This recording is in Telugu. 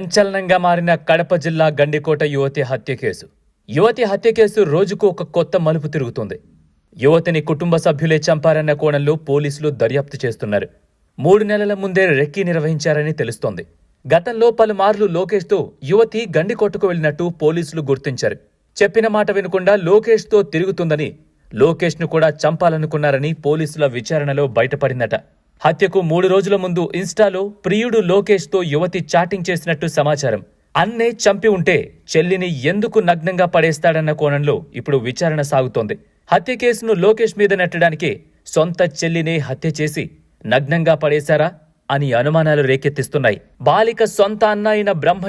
సంచలనంగా మారిన కడప జిల్లా గండికోట యువతి హత్య కేసు రోజుకు ఒక కొత్త మలుపు తిరుగుతుంది. యువతిని కుటుంబ సభ్యులే చంపారన్న కోణంలో పోలీసులు దర్యాప్తు చేస్తున్నారు. 3 నెలల ముందే రెక్కీ నిర్వహించారని తెలుస్తోంది. గతంలో పలుమార్లు లోకేష్తో యువతి గండికోటకు వెళ్లినట్టు పోలీసులు గుర్తించారు. చెప్పిన మాట వినకుండా లోకేష్తో తిరుగుతుందని, లోకేష్ను కూడా చంపాలనుకున్నారని పోలీసుల విచారణలో బయటపడిందట. హత్యకు 3 రోజుల ముందు ఇన్స్టాలో ప్రియుడు లోకేష్తో యువతి చాటింగ్ చేసినట్టు సమాచారం. అన్నే చంపి ఉంటే చెల్లిని ఎందుకు నగ్నంగా పడేస్తాడన్న కోణంలో ఇప్పుడు విచారణ సాగుతోంది. హత్య కేసును లోకేష్ మీద నెట్టడానికి సొంత చెల్లినే హత్య చేసి నగ్నంగా పడేశారా అని అనుమానాలు రేకెత్తిస్తున్నాయి. బాలిక సొంత అన్న అయిన బ్రహ్మ